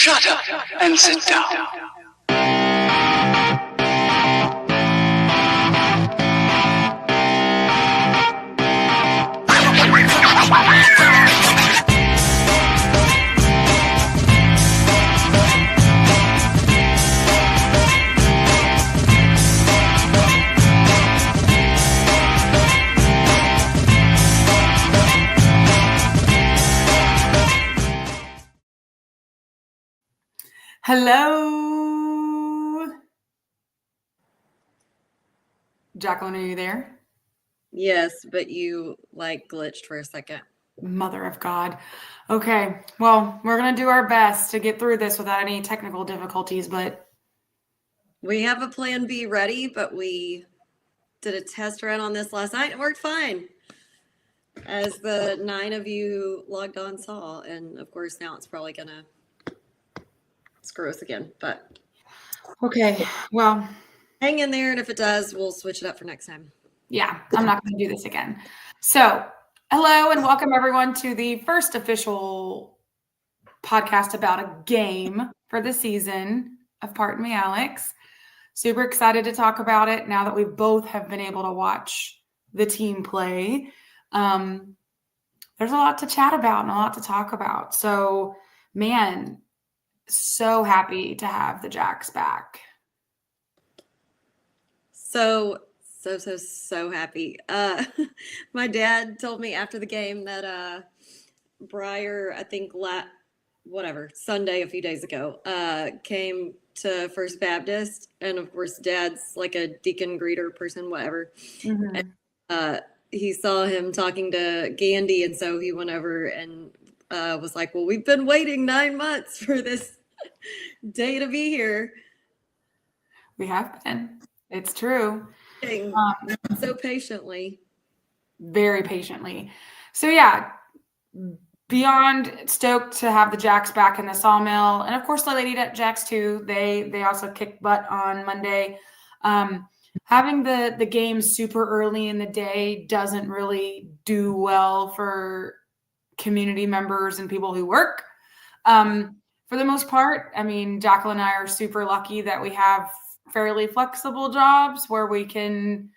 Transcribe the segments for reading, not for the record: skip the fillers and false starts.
Shut up and sit down. Hello. Jacqueline, are you there? Yes, but you glitched for a second. Mother of God. Okay, well, we're going to do our best to get through this without any technical difficulties, but we have a plan B ready, but we did a test run on this last night. It worked fine, as the 9 of you logged on saw. And of course, now it's probably going to screw us again, but okay, well, hang in there. And if it does, we'll switch it up for next time. Yeah, I'm not going to do this again. So, hello and welcome everyone to the first official podcast about a game for the season of Pardon Me, Alex. Super excited to talk about it now that we both have been able to watch the team play. There's a lot to chat about and a lot to talk about. So, man, so happy to have the Jacks back. So happy. My dad told me after the game that Breyer, I think Sunday a few days ago, came to First Baptist, and of course Dad's like a deacon greeter person, whatever. Mm-hmm. And, he saw him talking to Gandy, and so he went over and was like, well, we've been waiting 9 months for this day to be here. We have been. It's true. So patiently. Very patiently. So yeah, beyond stoked to have the Jacks back in the Sawmill, and of course the Lady Jacks too. They also kicked butt on Monday. Having the game super early in the day doesn't really do well for community members and people who work. For the most part, I mean, Jacqueline and I are super lucky that we have fairly flexible jobs where we can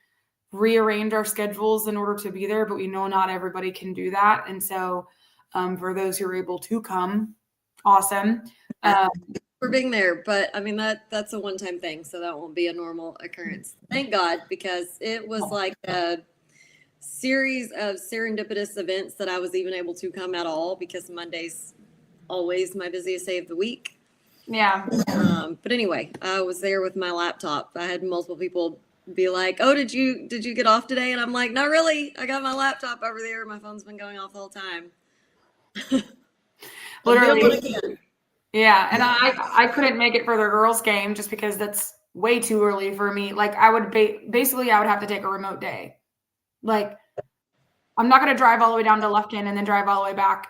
rearrange our schedules in order to be there, but we know not everybody can do that. And so for those who are able to come, awesome. For being there, but I mean, that's a one-time thing, so that won't be a normal occurrence. Thank God, because it was like a series of serendipitous events that I was even able to come at all, because Monday's always my busiest day of the week. Yeah. But anyway, I was there with my laptop. I had multiple people be like, "Oh, did you get off today?" And I'm like, "Not really. I got my laptop over there. My phone's been going off the whole time." Literally. Yeah, and I couldn't make it for the girls' game just because that's way too early for me. Like, I would basically I would have to take a remote day. Like, I'm not going to drive all the way down to Lufkin and then drive all the way back,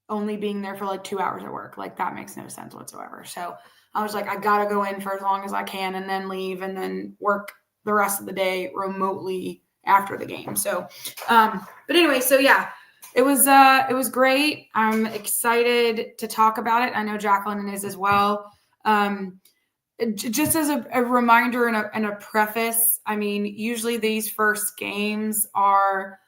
only being there for like 2 hours at work. Like, that makes no sense whatsoever. So I was like, I got to go in for as long as I can and then leave and then work the rest of the day remotely after the game. So, but anyway, so yeah. It was great. I'm excited to talk about it. I know Jacqueline is as well. Just as a reminder and a preface, I mean, usually these first games are,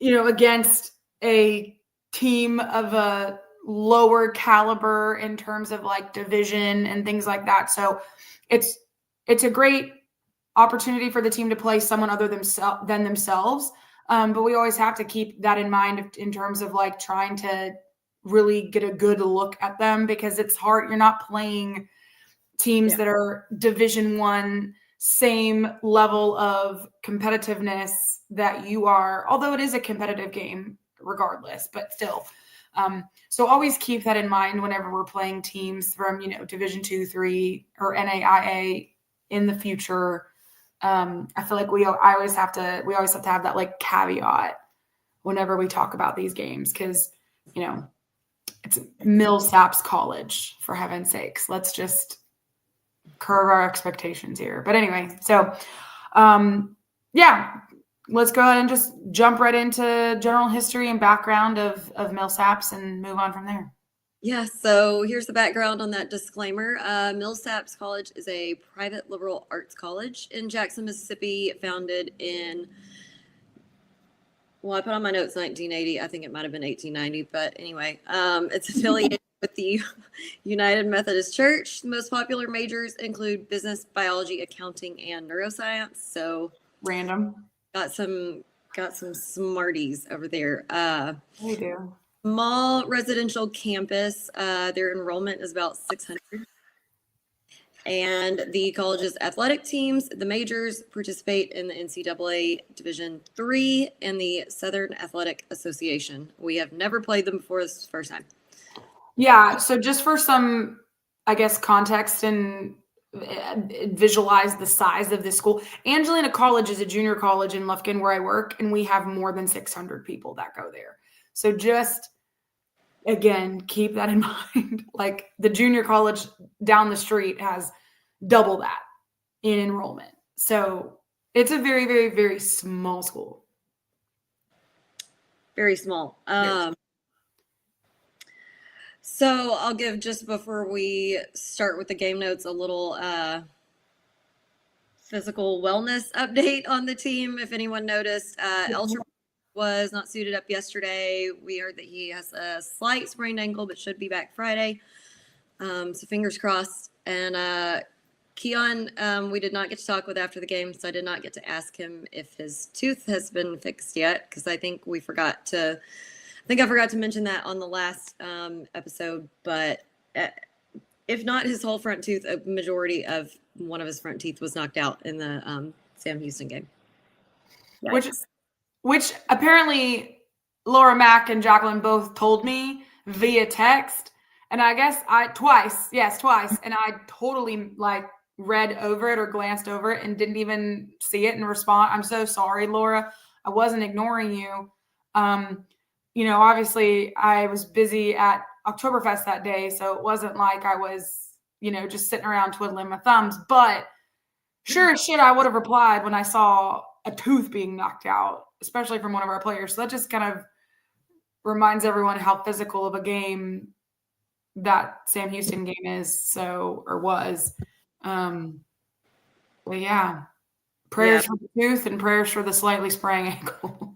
against a team of a lower caliber in terms of like division and things like that. So it's a great opportunity for the team to play someone other than themselves. But we always have to keep that in mind in terms of like trying to really get a good look at them, because it's hard. You're not playing teams that are Division I, same level of competitiveness that you are, although it is a competitive game regardless, but still. So always keep that in mind whenever we're playing teams from, Division II, III, or NAIA in the future. I feel like we always have to have that like caveat whenever we talk about these games, because it's Millsap College, for heaven's sakes. Let's just curb our expectations here. But anyway, so let's go ahead and just jump right into general history and background of Millsaps and move on from there. Yeah, so here's the background on that disclaimer. Millsap College is a private liberal arts college in Jackson, Mississippi, founded in, well, I put on my notes 1980. I think it might have been 1890, but anyway, it's affiliated with the United Methodist Church. The most popular majors include business, biology, accounting, and neuroscience. So Random. got some smarties over there. We do. Small residential campus. Their enrollment is about 600. And the college's athletic teams, the majors, participate in the NCAA Division III and the Southern Athletic Association. We have never played them before. This is the first time. Yeah. So just for some, I guess, context and visualize the size of this school. Angelina College is a junior college in Lufkin where I work, and we have more than 600 people that go there. So just, again, keep that in mind. Like the junior college down the street has double that in enrollment. So it's a very, very, very small school. Very small. Yes. So I'll give, just before we start with the game notes, a little physical wellness update on the team. If anyone noticed, Elcher was not suited up yesterday. We heard that he has a slight sprained ankle, but should be back Friday. So fingers crossed. And Keon, we did not get to talk with after the game, so I did not get to ask him if his tooth has been fixed yet, because I think I forgot to mention that on the last episode. But if not his whole front tooth, a majority of one of his front teeth was knocked out in the Sam Houston game. Which apparently Laura Mack and Jacqueline both told me via text. And I guess twice. And I totally read over it or glanced over it and didn't even see it and respond. I'm so sorry, Laura. I wasn't ignoring you. Obviously I was busy at Oktoberfest that day. So it wasn't like I was, just sitting around twiddling my thumbs, but sure as shit, I would have replied when I saw a tooth being knocked out, especially from one of our players. So that just kind of reminds everyone how physical of a game that Sam Houston game is, or was. But yeah, prayers for the tooth and prayers for the slightly spraying ankle.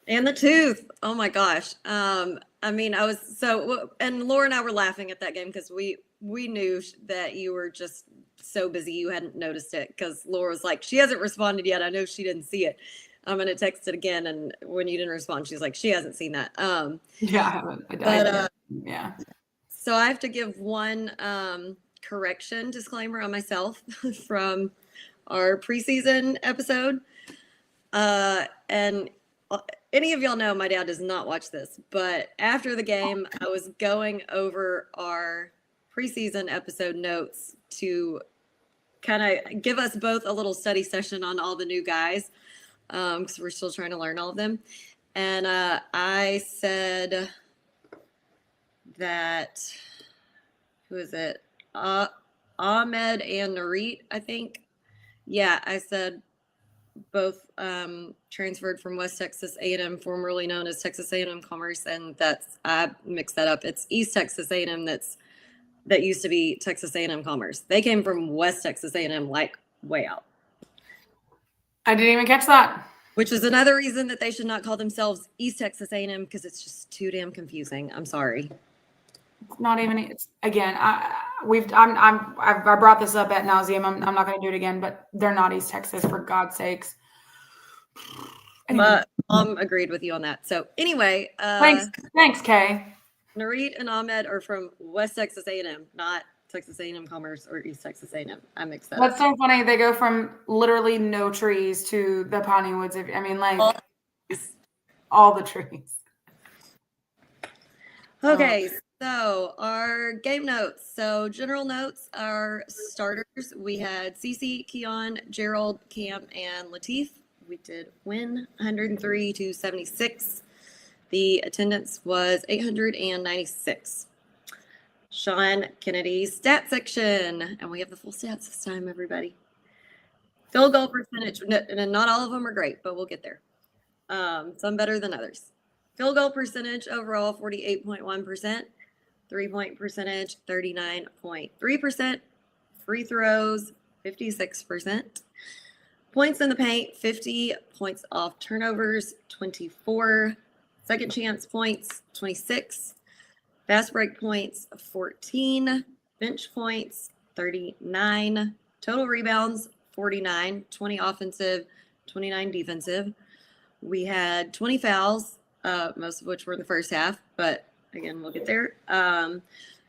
And the tooth. Oh my gosh. and Laura and I were laughing at that game because we knew that you were just so busy you hadn't noticed it, because Laura was like, she hasn't responded yet. I know she didn't see it. I'm going to text it again. And when you didn't respond, she's like, she hasn't seen that. Yeah, I haven't. Yeah. So I have to give one correction disclaimer on myself from our preseason episode. And any of y'all know my dad does not watch this, but after the game, I was going over our preseason episode notes to kind of give us both a little study session on all the new guys, because we're still trying to learn all of them. And I said that, who is it? Ahmed and Narit, I think. Yeah, I said both transferred from West Texas A&M, formerly known as Texas A&M Commerce, and I mixed that up. It's East Texas A&M that used to be Texas A&M Commerce. They came from West Texas A&M, way out. I didn't even catch that. Which is another reason that they should not call themselves East Texas A&M, because it's just too damn confusing. I'm sorry. It's not even. It's again. I brought this up ad nauseum. I'm not going to do it again. But they're not East Texas, for God's sakes. But Mom agreed with you on that. So anyway, thanks, Kay. Narit and Ahmed are from West Texas A&M, not Texas A&M Commerce or East Texas A&M. I mixed that up. That's so funny. They go from literally no trees to the Piney Woods. All the trees. Okay, so our game notes. So general notes, our starters. We had Cece, Keon, Gerald, Cam, and Latif. We did win 103-76. The attendance was 896. Sean Kennedy's stat section, and we have the full stats this time, everybody. Field goal percentage, and not all of them are great, but we'll get there. Some better than others. Field goal percentage overall, 48.1%. 3-point percentage, 39.3%. Free throws, 56%. Points in the paint, 50. Points off turnovers, 24. Second chance points, 26. Fast break points, 14. Bench points, 39. Total rebounds, 49. 20 offensive, 29 defensive. We had 20 fouls, most of which were in the first half, but again, we'll get there.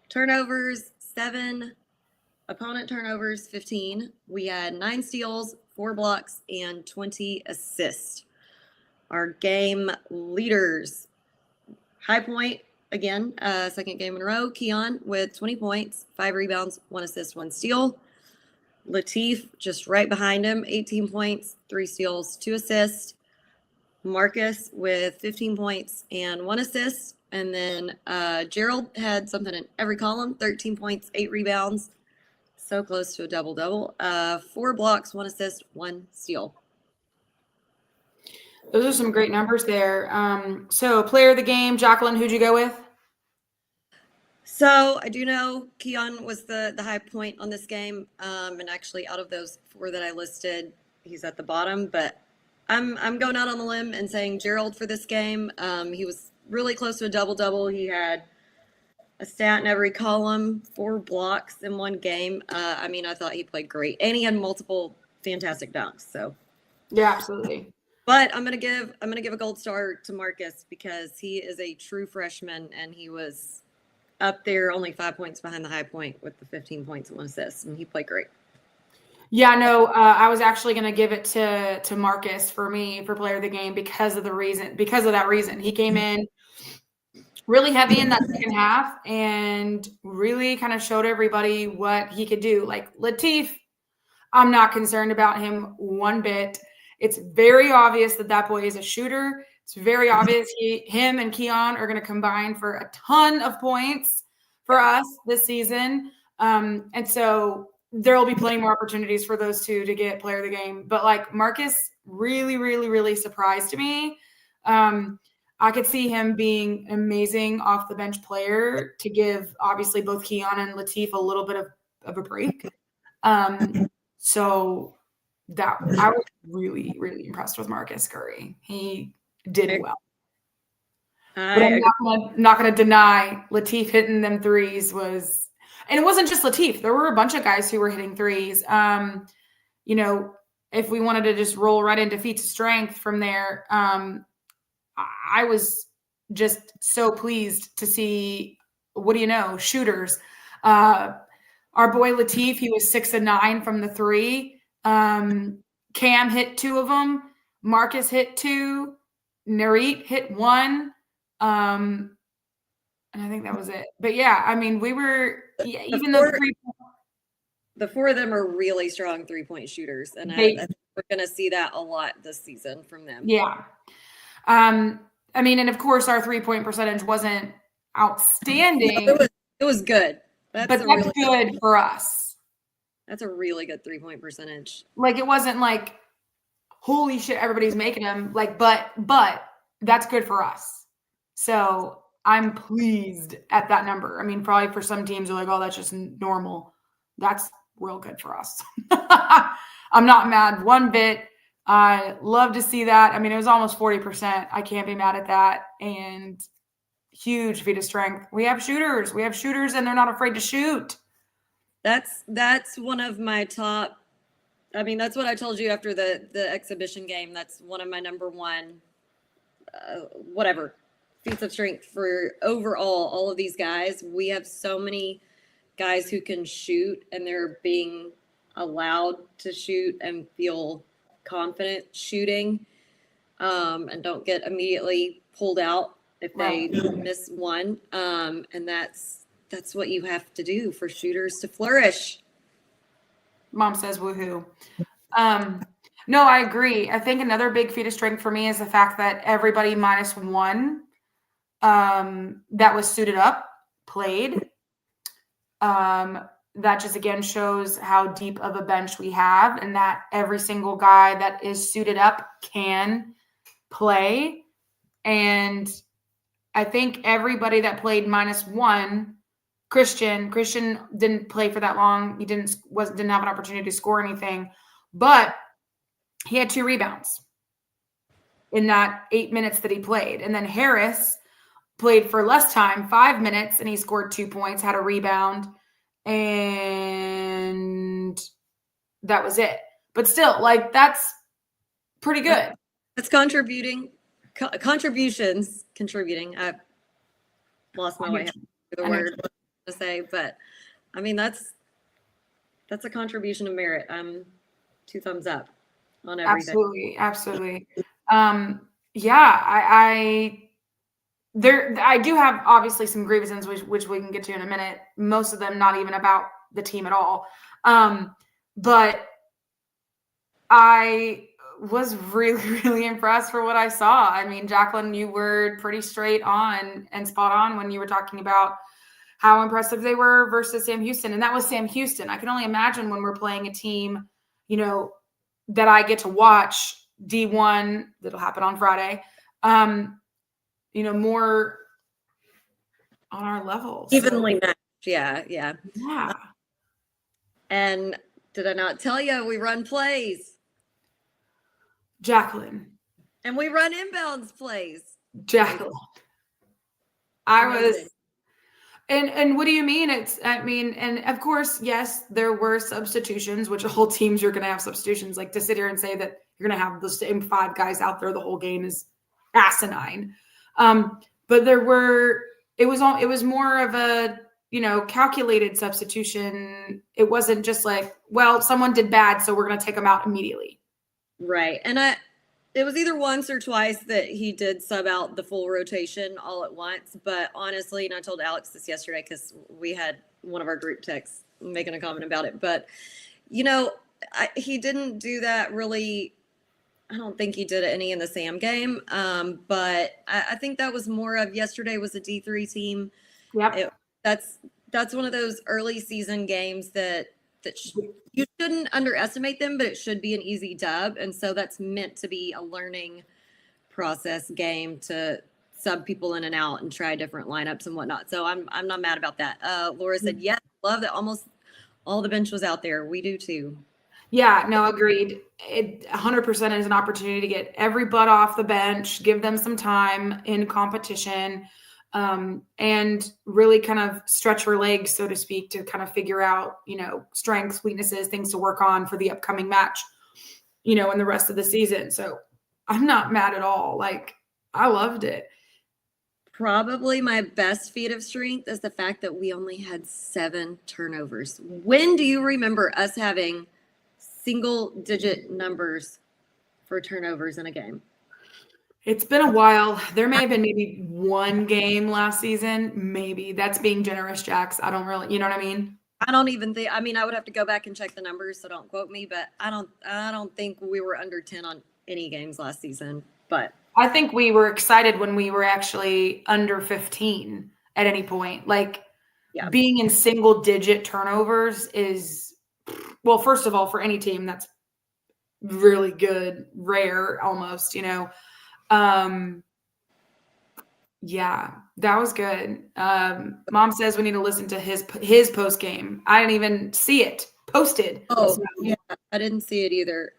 Turnovers, 7. Opponent turnovers, 15. We had 9 steals, 4 blocks, and 20 assists. Our game leaders, High Point, again, second game in a row, Keon with 20 points, 5 rebounds, 1 assist, 1 steal. Latif just right behind him, 18 points, 3 steals, 2 assists. Marcus with 15 points and 1 assist. And then Gerald had something in every column, 13 points, 8 rebounds. So close to a double-double. 4 blocks, 1 assist, 1 steal. Those are some great numbers there. So player of the game, Jacqueline, who'd you go with? So I do know Keon was the high point on this game. And actually out of those 4 that I listed, he's at the bottom. But I'm going out on the limb and saying Gerald for this game. He was really close to a double-double. He had a stat in every column, 4 blocks in one game. I mean, I thought he played great. And he had multiple fantastic dunks. So yeah, absolutely. But I'm gonna give a gold star to Marcus because he is a true freshman and he was up there only 5 points behind the High Point with the 15 points and 1 assist, and he played great. Yeah, no, I was actually going to give it to Marcus for me for player of the game because of that reason. He came in really heavy in that second half and really kind of showed everybody what he could do. Like Latif, I'm not concerned about him one bit. It's very obvious that boy is a shooter. It's very obvious him and Keon are going to combine for a ton of points for us this season. And so there will be plenty more opportunities for those two to get player of the game. But like Marcus really, really, really surprised me. I could see him being an amazing off the bench player to give obviously both Keon and Latif a little bit of a break. So that I was really, really impressed with Marcus Curry. He did well. But I'm not going to deny Latif hitting them threes was, and it wasn't just Latif. There were a bunch of guys who were hitting threes. You know, if we wanted to just roll right into feats of strength from there, I was just so pleased to see, shooters. Our boy Latif, he was 6 of 9 from the 3. Cam hit 2 of them. Marcus hit 2. Narit hit 1. And I think that was it. But yeah, I mean, we were even though the 4 of them are really strong 3-point shooters, and I think we're going to see that a lot this season from them. Yeah. I mean, and of course, our 3-point percentage wasn't outstanding. No, it was good. That's good for us. That's a really good 3-point percentage. Like, it wasn't like, holy shit, everybody's making them. Like, but that's good for us. So I'm pleased at that number. I mean, probably for some teams are like, oh, that's just normal. That's real good for us. I'm not mad one bit. I love to see that. I mean, it was almost 40%. I can't be mad at that. And huge feat of strength. We have shooters. And they're not afraid to shoot. That's one of my top. I mean, that's what I told you after the exhibition game. That's one of my number 1, feats of strength for overall all of these guys. We have so many guys who can shoot, and they're being allowed to shoot and feel confident shooting, and don't get immediately pulled out if they miss one. And that's what you have to do for shooters to flourish. Mom says woohoo. No, I agree. I think another big feat of strength for me is the fact that everybody minus 1 that was suited up played. That just again shows how deep of a bench we have, and that every single guy that is suited up can play. And I think everybody that played minus 1 Christian didn't play for that long. He didn't have an opportunity to score anything, but he had 2 rebounds in that 8 minutes that he played. And then Harris played for less time, 5 minutes, and he scored 2 points, had a rebound, and that was it. But still, like, that's pretty good. It's contributing. Contributing. I lost my way to the word to say, but I mean that's a contribution of merit. 2 thumbs up on everything. Absolutely. I do have obviously some grievances which we can get to in a minute. Most of them not even about the team at all. But I was really, really impressed for what I saw. I mean, Jacqueline, you were pretty straight on and spot on when you were talking about how impressive they were versus Sam Houston. And that was Sam Houston. I can only imagine when we're playing a team, that I get to watch, D1, that'll happen on Friday, more on our level. Evenly matched. Yeah. And did I not tell you we run plays? Jacqueline. And we run inbounds plays. Jacqueline. And what do you mean? And of course, yes, there were substitutions, which the whole teams are going to have substitutions. Like, to sit here and say that you're going to have the same 5 guys out there the whole game is asinine. But it was more of a, calculated substitution. It wasn't just like, well, someone did bad, so we're going to take them out immediately. Right. And it was either once or twice that he did sub out the full rotation all at once. But honestly, and I told Alex this yesterday because we had one of our group texts making a comment about it. But, he didn't do that really. I don't think he did any in the Sam game. But I think that was more of yesterday was a D3 team. Yep. That's one of those early season games that you shouldn't underestimate them, but it should be an easy dub. And so that's meant to be a learning process game to sub people in and out and try different lineups and whatnot. So I'm not mad about that. Laura said, yeah, love that almost all the bench was out there. We do too. Yeah, no, agreed. It 100% is an opportunity to get every butt off the bench, give them some time in competition, and really kind of stretch her legs, so to speak, to kind of figure out, strengths, weaknesses, things to work on for the upcoming match, in the rest of the season. So I'm not mad at all. Like, I loved it. Probably my best feat of strength is the fact that we only had 7 turnovers. When do you remember us having single-digit numbers for turnovers in a game? It's been a while. There may have been maybe 1 game last season. Maybe. That's being generous, Jax. I don't really, you know what I mean? I don't even think. I mean, I would have to go back and check the numbers, so don't quote me. But I don't think we were under 10 on any games last season. But I think we were excited when we were actually under 15 at any point. Like, being in single-digit turnovers is, well, first of all, for any team, that's really good, rare, almost. Yeah, that was good. Mom says we need to listen to his post game. I didn't even see it posted. Oh, yeah, I didn't see it either.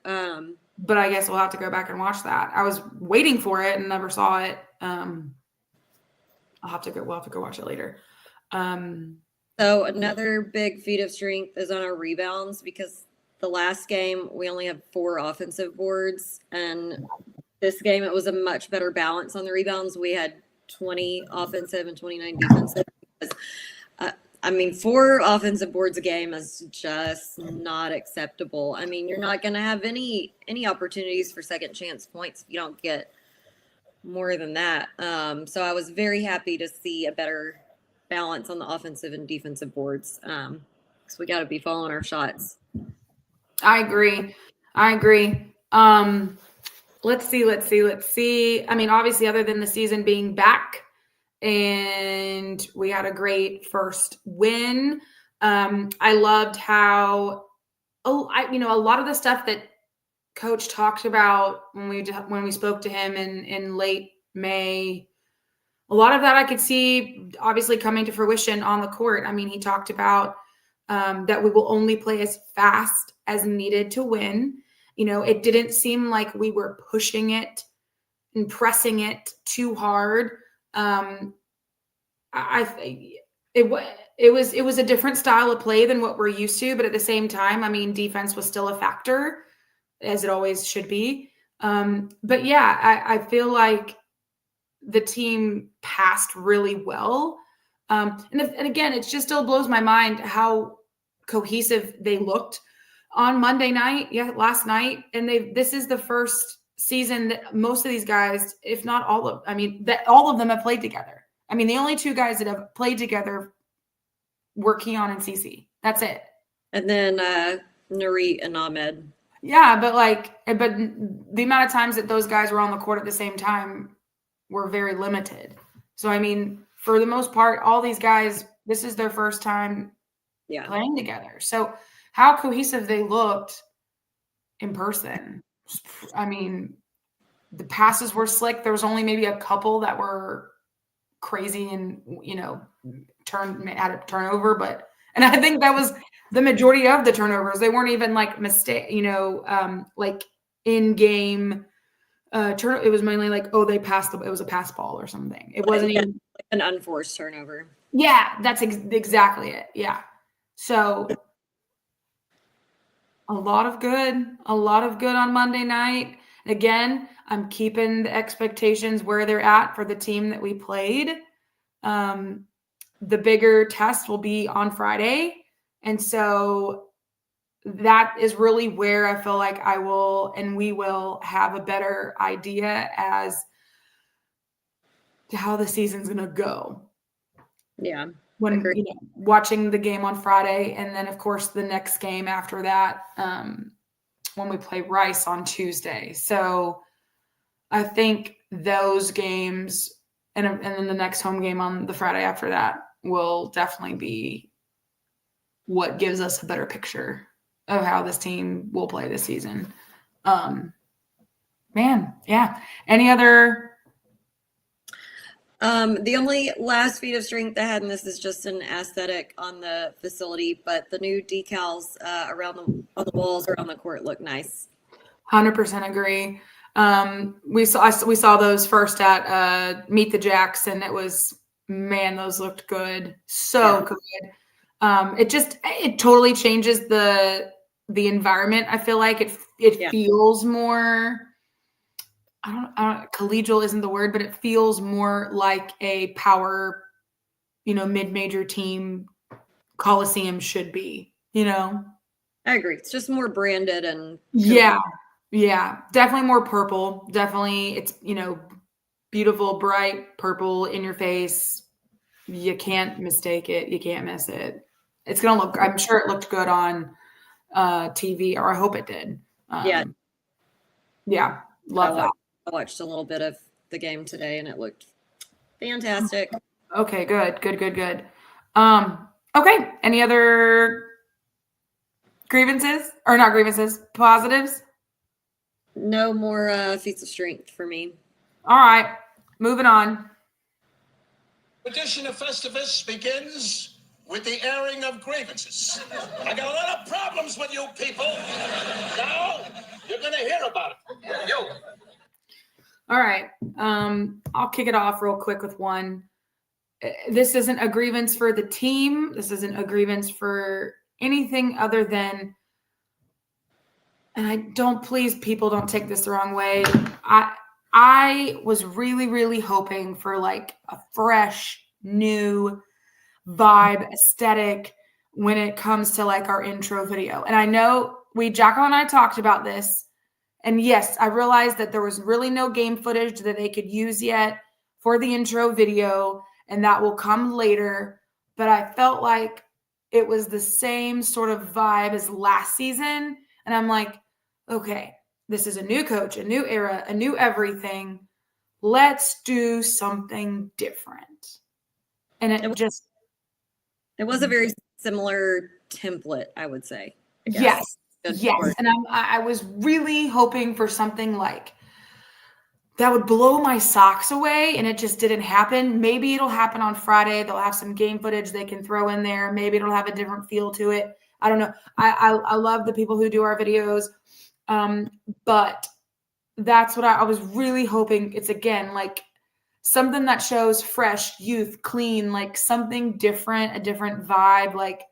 But I guess we'll have to go back and watch that. I was waiting for it and never saw it. We'll have to go watch it later. So another big feat of strength is on our rebounds, because the last game we only had 4 offensive boards, and this game it was a much better balance on the rebounds. We had 20 offensive and 29 defensive. Because, 4 offensive boards a game is just not acceptable. I mean, you're not going to have any opportunities for second chance points if you don't get more than that. So I was very happy to see a better balance on the offensive and defensive boards, because we got to be following our shots. I agree. Let's see. I mean, obviously, other than the season being back, and we had a great first win. I loved how, a lot of the stuff that Coach talked about when we spoke to him in late May a lot of that I could see obviously coming to fruition on the court. I mean, he talked about that we will only play as fast as needed to win. You know, it didn't seem like we were pushing it and pressing it too hard. I think it was a different style of play than what we're used to, but at the same time, I mean, defense was still a factor, as it always should be. But yeah, I feel like the team passed really well. And again, it just still blows my mind how cohesive they looked on Monday night. Yeah, last night. And this is the first season that most of these guys, if not all of, I mean, that all of them have played together. I mean, the only two guys that have played together were Keon and Cece. That's it. And then Nuri and Ahmed. Yeah, but the amount of times that those guys were on the court at the same time were very limited. So, I mean, for the most part, all these guys, this is their first time playing together. So how cohesive they looked in person. I mean, the passes were slick. There was only maybe a couple that were crazy and, you know, had a turnover, and I think that was the majority of the turnovers. They weren't even like mistake, you know, like in game it was mainly like, oh, they passed it was a pass ball or something. It wasn't even an unforced turnover. Yeah, that's exactly it. Yeah. So a lot of good on Monday night. Again, I'm keeping the expectations where they're at for the team that we played. The bigger test will be on Friday. And so that is really where I feel like we will have a better idea as to how the season's going to go. Yeah. When watching the game on Friday, and then of course the next game after that, when we play Rice on Tuesday. So I think those games and then the next home game on the Friday after that will definitely be what gives us a better picture of how this team will play this season. Man, yeah. Any other? The only last feat of strength I had, and this is just an aesthetic on the facility, but the new decals on the walls around the court look nice. 100% agree. We saw those first at Meet the Jacks, and it was, man, those looked good. So good. It totally changes the environment. I feel like it feels more, I don't collegial isn't the word, but it feels more like a power, you know, mid-major team Coliseum should be, you know? I agree. It's just more branded and yeah, definitely more purple. Definitely, it's, you know, beautiful, bright purple in your face. You can't mistake it. You can't miss it. It's gonna look. I'm sure it looked good on TV, or I hope it did. Love that. I watched a little bit of the game today, and it looked fantastic. Okay, good. Okay, any other grievances or not grievances? Positives? No more feats of strength for me. All right, moving on. Tradition of Festivus begins with the airing of grievances. I got a lot of problems with you people. Now you're going to hear about it. You. All right. I'll kick it off real quick with one. This isn't a grievance for the team. This isn't a grievance for anything other than, and people don't take this the wrong way. I was really, really hoping for like a fresh, new vibe, aesthetic when it comes to like our intro video. And I know Jacko and I talked about this. And yes, I realized that there was really no game footage that they could use yet for the intro video, and that will come later. But I felt like it was the same sort of vibe as last season. And I'm like, okay, this is a new coach, a new era, a new everything. Let's do something different. And it was a very similar template, I would say. Yes. And I was really hoping for something like that would blow my socks away, and it just didn't happen. Maybe it'll happen on Friday. They'll have some game footage they can throw in there. Maybe it'll have a different feel to it. I don't know. I love the people who do our videos, but that's what I was really hoping. It's again like something that shows fresh, youth, clean, like something different, a different vibe. Like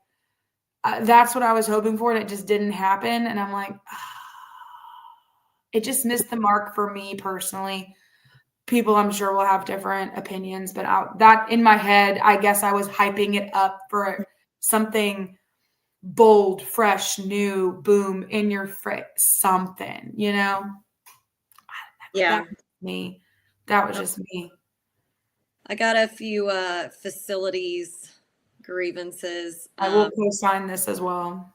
that's what I was hoping for, and it just didn't happen. And I'm like, it just missed the mark for me personally. People, I'm sure, will have different opinions, but that in my head, I guess I was hyping it up for something bold, fresh, new, boom, in your face, something, you know? Yeah. That was me. That was just me. I got a few facilities grievances. I will co-sign this as well.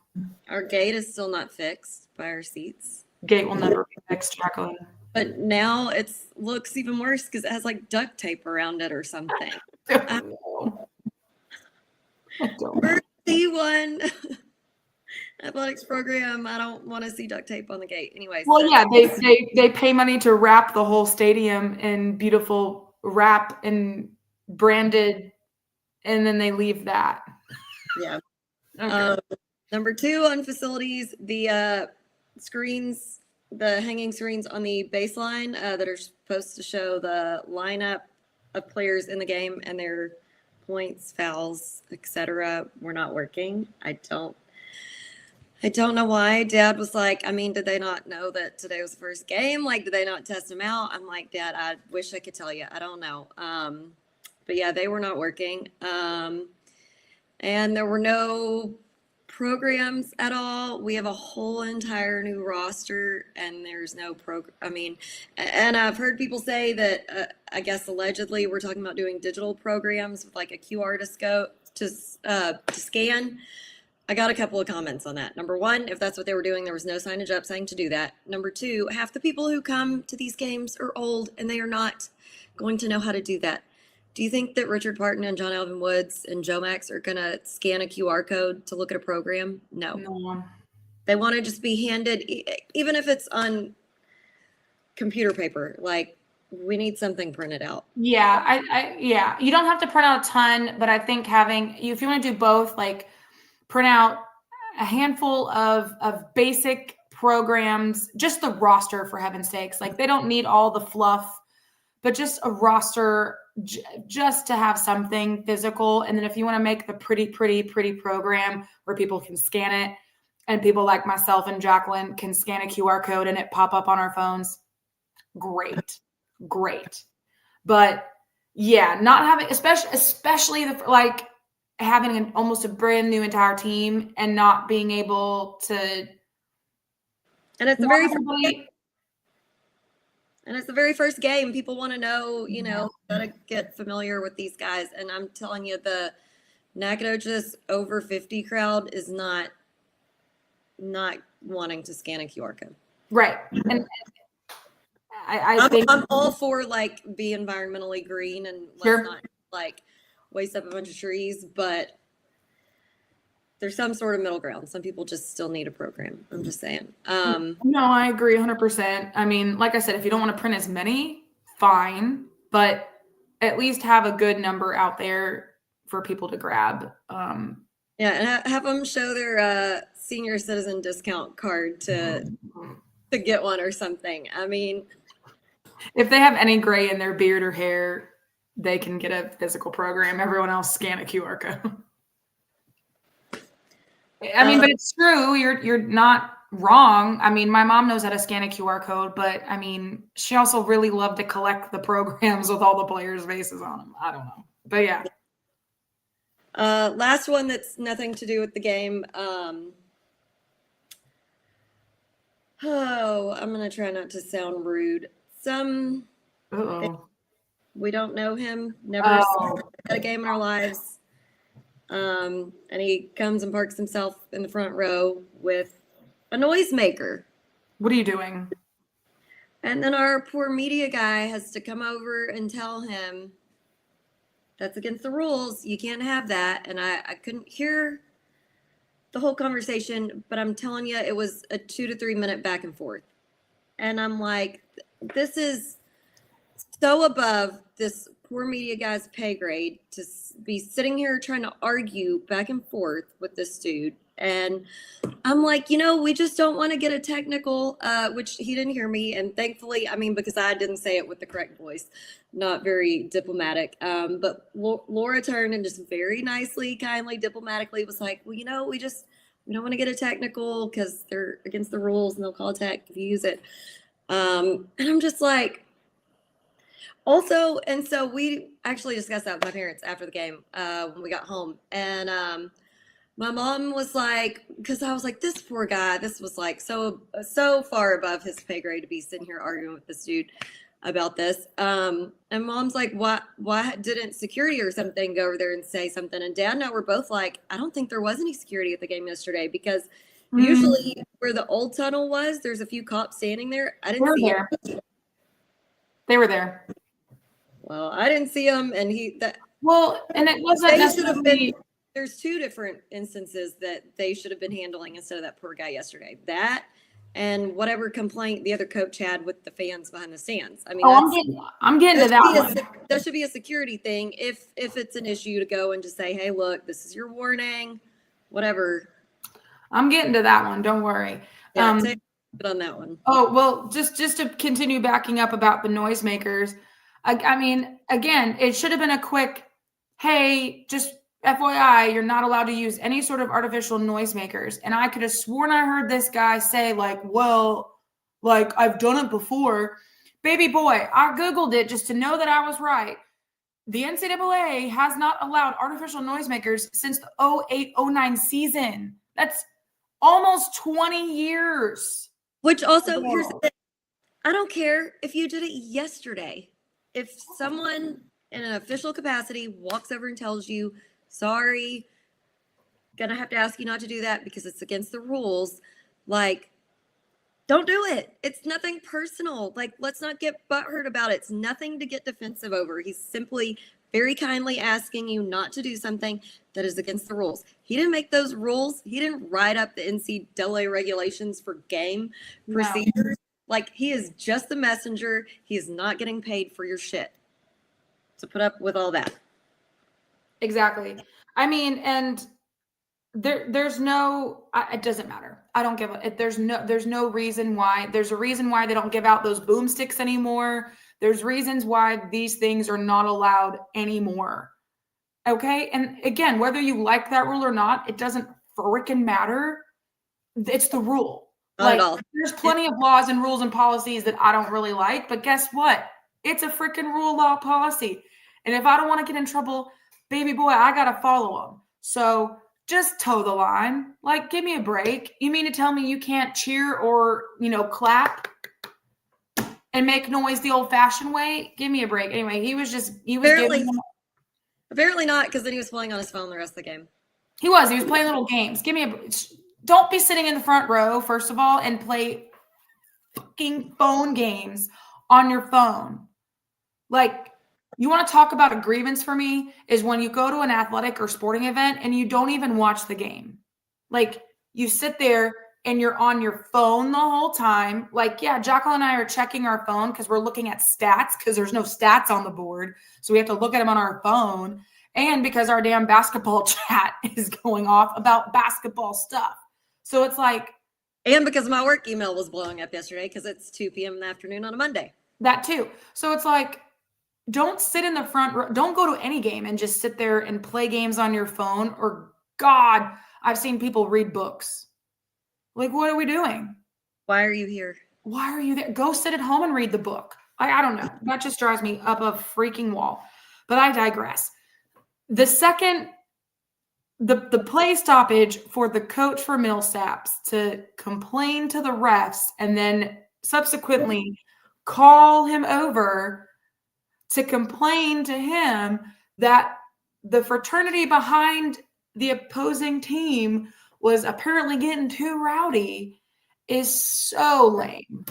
Our gate is still not fixed by our seats. Gate will never be fixed, Jacqueline. But now it looks even worse because it has like duct tape around it or something. I don't know. C1 athletics program. I don't want to see duct tape on the gate. Anyways. Well, yeah, they pay money to wrap the whole stadium in beautiful wrap and branded, and then they leave that. Yeah. Okay. Number 2 on facilities, the screens, the hanging screens on the baseline that are supposed to show the lineup of players in the game and their points, fouls, etc. were not working. I don't know why. Dad was like, I mean, did they not know that today was the first game? Like, did they not test them out? I'm like, Dad, I wish I could tell you. I don't know. But yeah, they were not working. And there were no programs at all. We have a whole entire new roster and there's no program. I mean, and I've heard people say that, I guess allegedly we're talking about doing digital programs with like a QR to scan. I got a couple of comments on that. Number 1, if that's what they were doing, there was no signage up saying to do that. Number 2, half the people who come to these games are old and they are not going to know how to do that. Do you think that Richard Parton and John Alvin Woods and Joe Max are going to scan a QR code to look at a program? No. They want to just be handed, even if it's on computer paper, like we need something printed out. Yeah, yeah. You don't have to print out a ton, but I think if you want to do both, like print out a handful of basic programs, just the roster for heaven's sakes. Like they don't need all the fluff, but just a roster just to have something physical. And then if you want to make the pretty program where people can scan it and people like myself and Jacqueline can scan a QR code and it pop up on our phones, great. But yeah, not having, especially like having almost a brand new entire team and not being able to. And it's the very first game. People want to know, gotta get familiar with these guys. And I'm telling you, the Nacogdoches over 50 crowd is not wanting to scan a QR code. Right. And I think I'm all for like be environmentally green and let's not like waste up a bunch of trees, but there's some sort of middle ground. Some people just still need a program. I'm just saying. No, I agree 100%. I mean, like I said, if you don't want to print as many, fine, but at least have a good number out there for people to grab. Yeah, and have them show their senior citizen discount card to get one or something. I mean, if they have any gray in their beard or hair, they can get a physical program. Everyone else scan a QR code. I mean, but it's true. You're not wrong. I mean, my mom knows how to scan a QR code, but I mean, she also really loved to collect the programs with all the players' faces on them. I don't know, but yeah. Last one that's nothing to do with the game. I'm gonna try not to sound rude. We don't know him. Never seen a game in our lives. And he comes and parks himself in the front row with a noisemaker. What are you doing? And then our poor media guy has to come over and tell him that's against the rules. You can't have that. And I couldn't hear the whole conversation, but I'm telling you, it was a 2 to 3 minute back and forth. And I'm like, this is so above this poor media guy's pay grade to be sitting here trying to argue back and forth with this dude. And I'm like, we just don't want to get a technical, which he didn't hear me. And thankfully, I mean, because I didn't say it with the correct voice, not very diplomatic. But Laura turned and just very nicely, kindly, diplomatically was like, well, we don't want to get a technical because they're against the rules and they'll call a tech if you use it. And I'm just like, also, and so we actually discussed that with my parents after the game when we got home. And my mom was like, because I was like, this poor guy, this was like so far above his pay grade to be sitting here arguing with this dude about this. And mom's like, why didn't security or something go over there and say something? And dad and I were both like, I don't think there was any security at the game yesterday because usually where the old tunnel was, there's a few cops standing there. I didn't see them. They were there. Well, I didn't see them, and and it wasn't necessarily. There's two different instances that they should have been handling instead of that poor guy yesterday. That and whatever complaint the other coach had with the fans behind the stands. I mean, I'm getting to that one. That should be a security thing if it's an issue to go and just say, hey, look, this is your warning, whatever. I'm getting to that one. Don't worry. Yeah, take it on that one. Oh, well, just to continue backing up about the noisemakers. I mean, again, it should have been a quick, hey, just FYI, you're not allowed to use any sort of artificial noisemakers. And I could have sworn I heard this guy say, like, well, like, I've done it before. Baby boy, I Googled it just to know that I was right. The NCAA has not allowed artificial noisemakers since the 08-09 season. That's almost 20 years. Which also, here's the thing. I don't care if you did it yesterday. If someone in an official capacity walks over and tells you, sorry, gonna have to ask you not to do that because it's against the rules, like, don't do it. It's nothing personal. Like, let's not get butthurt about it. It's nothing to get defensive over. He's simply very kindly asking you not to do something that is against the rules. He didn't make those rules. He didn't write up the NCAA regulations for game procedures. Like, he is just the messenger. He is not getting paid for your shit. To put up with all that. Exactly. I mean, and there's no, it doesn't matter. I don't give a, there's no reason why. There's a reason why they don't give out those boomsticks anymore. There's reasons why these things are not allowed anymore. Okay. And again, whether you like that rule or not, it doesn't freaking matter. It's the rule. Not at all. There's plenty of laws and rules and policies that I don't really like, but guess what? It's a freaking rule, law, policy. And if I don't want to get in trouble, baby boy, I got to follow them. So just toe the line. Like, give me a break. You mean to tell me you can't cheer or, clap and make noise the old fashioned way? Give me a break. Anyway, he was apparently not, because then he was playing on his phone the rest of the game. He was playing little games. Give me a break. Don't be sitting in the front row, first of all, and play fucking phone games on your phone. Like, you want to talk about a grievance for me is when you go to an athletic or sporting event and you don't even watch the game. Like, you sit there and you're on your phone the whole time. Like, yeah, Jacqueline and I are checking our phone because we're looking at stats because there's no stats on the board. So we have to look at them on our phone. And because our damn basketball chat is going off about basketball stuff. So it's like. And because my work email was blowing up yesterday because it's 2 p.m. in the afternoon on a Monday. That too. So it's like, don't sit in the front row. Don't go to any game and just sit there and play games on your phone. Or, God, I've seen people read books. Like, what are we doing? Why are you here? Why are you there? Go sit at home and read the book. I don't know. That just drives me up a freaking wall. But I digress. The second, the play stoppage for the coach for Millsaps to complain to the refs and then subsequently call him over to complain to him that the fraternity behind the opposing team was apparently getting too rowdy is so lame.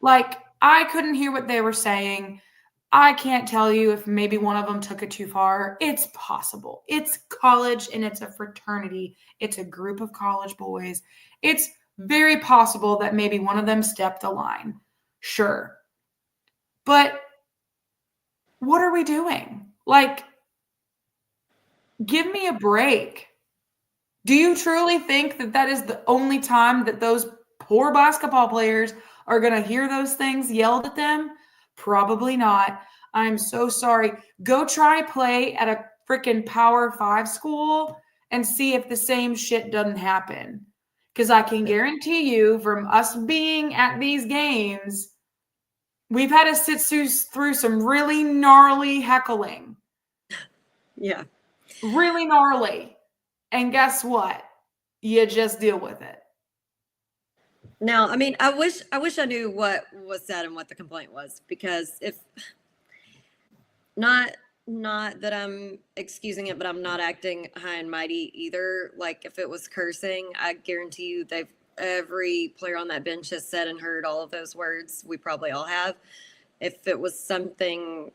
Like, I couldn't hear what they were saying. I can't tell you if maybe one of them took it too far. It's possible. It's college and it's a fraternity. It's a group of college boys. It's very possible that maybe one of them stepped the line. Sure. But what are we doing? Like, give me a break. Do you truly think that that is the only time that those poor basketball players are going to hear those things yelled at them? Probably not. I'm so sorry. Go try play at a freaking Power 5 school and see if the same shit doesn't happen. Because I can guarantee you, from us being at these games, we've had to sit through some really gnarly heckling. Yeah. Really gnarly. And guess what? You just deal with it. Now, I mean, I wish I knew what was said and what the complaint was, because if not that I'm excusing it, but I'm not acting high and mighty either. Like, if it was cursing, I guarantee you every player on that bench has said and heard all of those words. We probably all have. If it was something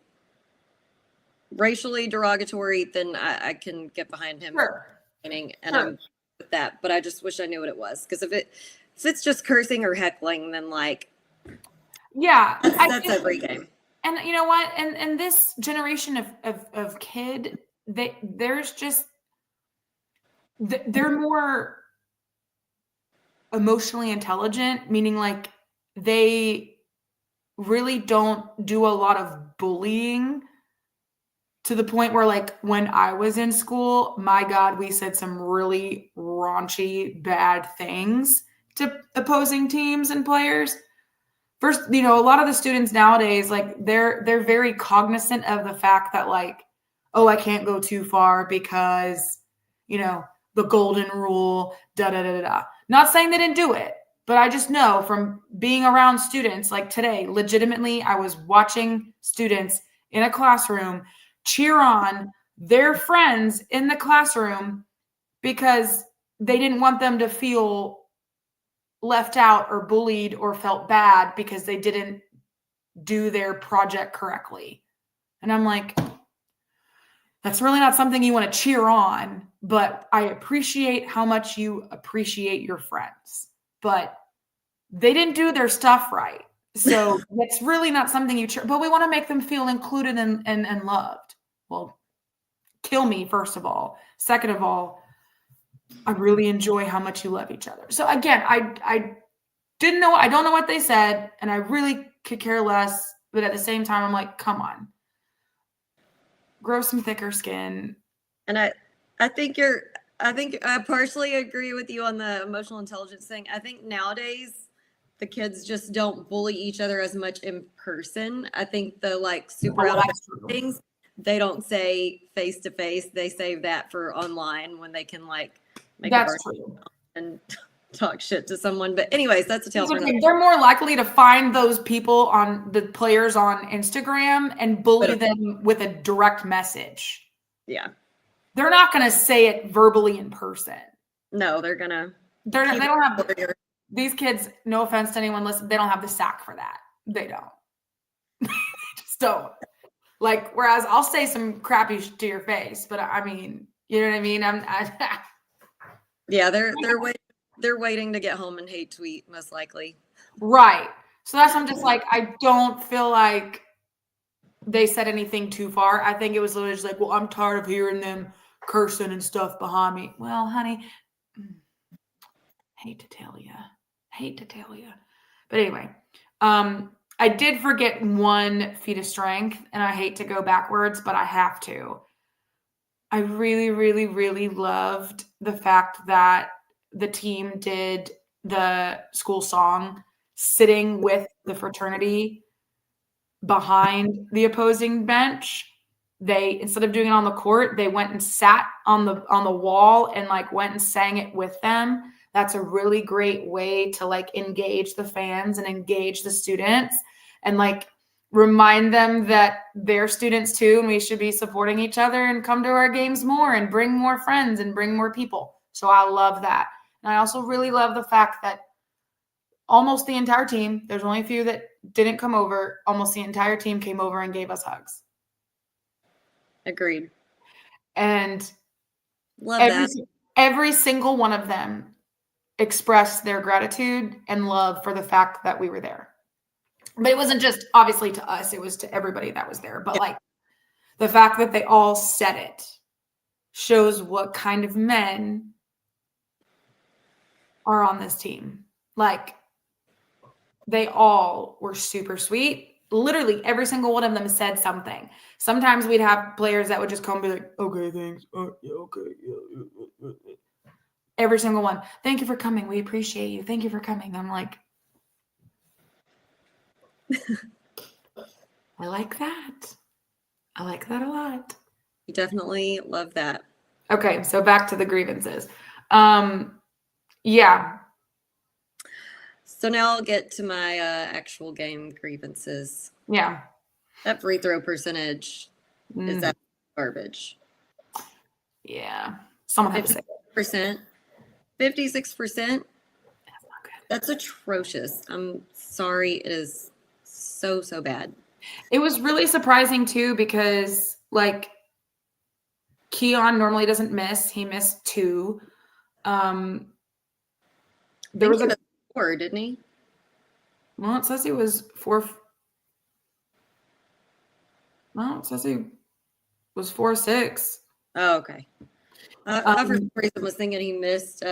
racially derogatory, then I can get behind him. Sure. And I'm with that, but I just wish I knew what it was, because if it's just cursing or heckling, then like, yeah, that's every game. And you know what? And this generation of kid, there's just they're more emotionally intelligent, meaning like they really don't do a lot of bullying, to the point where, like, when I was in school, my God, we said some really raunchy, bad things to opposing teams and players. First, a lot of the students nowadays, like, they're very cognizant of the fact that, like, oh, I can't go too far because, the golden rule, da-da-da-da-da. Not saying they didn't do it, but I just know from being around students, like today, legitimately, I was watching students in a classroom cheer on their friends in the classroom because they didn't want them to feel left out or bullied or felt bad because they didn't do their project correctly. And I'm like, that's really not something you want to cheer on, but I appreciate how much you appreciate your friends. But they didn't do their stuff right. So it's really not something you cheer, but we want to make them feel included and loved. Well, kill me, first of all. Second of all, I really enjoy how much you love each other. So again, I don't know what they said, and I really could care less. But at the same time, I'm like, come on, grow some thicker skin. And I think I partially agree with you on the emotional intelligence thing. I think nowadays the kids just don't bully each other as much in person. I think the like super out of things, they don't say face to face. They save that for online when they can like make a and talk shit to someone. But anyways, that's a tale for another. They're more likely to find those people on the players on Instagram and bully them with a direct message. Yeah. They're not going to say it verbally in person. No, they don't have these kids, no offense to anyone listening, they don't have the sack for that. They don't. They just don't. Like, whereas I'll say some crappy shit to your face, but I mean, you know what I mean? Yeah, they're waiting to get home and hate tweet, most likely. Right. So I'm just like, I don't feel like they said anything too far. I think it was literally just like, well, I'm tired of hearing them cursing and stuff behind me. Well, honey, hate to tell you. But anyway, I did forget one feat of strength, and I hate to go backwards, but I have to. I really, really, really loved the fact that the team did the school song sitting with the fraternity behind the opposing bench. They, instead of doing it on the court, they went and sat on the wall and like went and sang it with them. That's a really great way to like engage the fans and engage the students and like remind them that they're students too, and we should be supporting each other and come to our games more and bring more friends and bring more people. So I love that. And I also really love the fact that almost the entire team, there's only a few that didn't come over, almost the entire team came over and gave us hugs. Agreed. And love every single one of them expressed their gratitude and love for the fact that we were there. But it wasn't just obviously to us, it was to everybody that was there. But like the fact that they all said it shows what kind of men are on this team. Like, they all were super sweet. Literally every single one of them said something. Sometimes we'd have players that would just come and be like, okay, thanks. Oh, yeah, okay. Yeah. Every single one. Thank you for coming. We appreciate you. Thank you for coming. I'm like, I like that. I like that a lot. You definitely love that. Okay, so back to the grievances. Yeah. So now I'll get to my actual game grievances. Yeah. That free throw percentage is that garbage. Yeah. Someone had to say it. 56%. 56%. That's not good. That's atrocious. I'm sorry. It is so, so bad. It was really surprising too, because like Keon normally doesn't miss. He missed 2. There was a 4, didn't he? Well, it says he was 4. Well, it says he was 4-6. Oh, okay. I for some reason was thinking he missed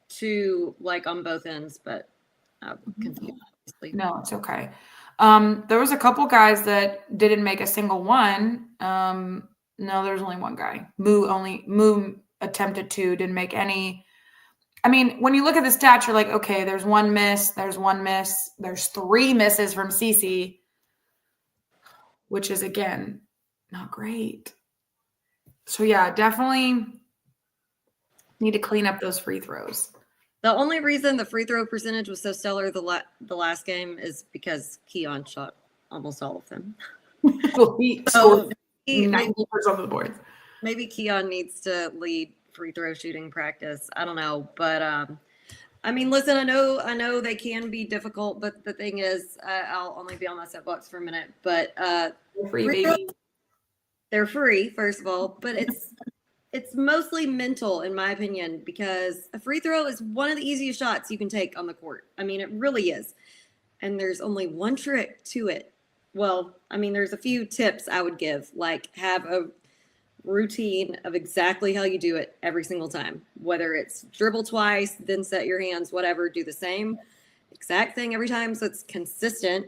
2 like on both ends, but I'm confused. Obviously. No, it's okay. There was a couple guys that didn't make a single one. No, there's only one guy. Moo attempted 2, didn't make any. I mean, when you look at the stats, you're like, okay, there's 1 miss, there's 1 miss, there's 3 misses from Cece, which is again not great. So yeah, definitely need to clean up those free throws. The only reason the free throw percentage was so stellar the last game is because Keon shot almost all of them. Well, he scored 90% of the boards. Maybe Keon needs to lead free throw shooting practice. I don't know, but I mean, listen, I know they can be difficult, but the thing is, I'll only be on my soapbox for a minute. But Free baby. They're free, first of all, but it's mostly mental, in my opinion, because a free throw is one of the easiest shots you can take on the court. I mean, it really is. And there's only one trick to it. Well, I mean, there's a few tips I would give, like have a routine of exactly how you do it every single time, whether it's dribble twice, then set your hands, whatever, do the same exact thing every time so it's consistent.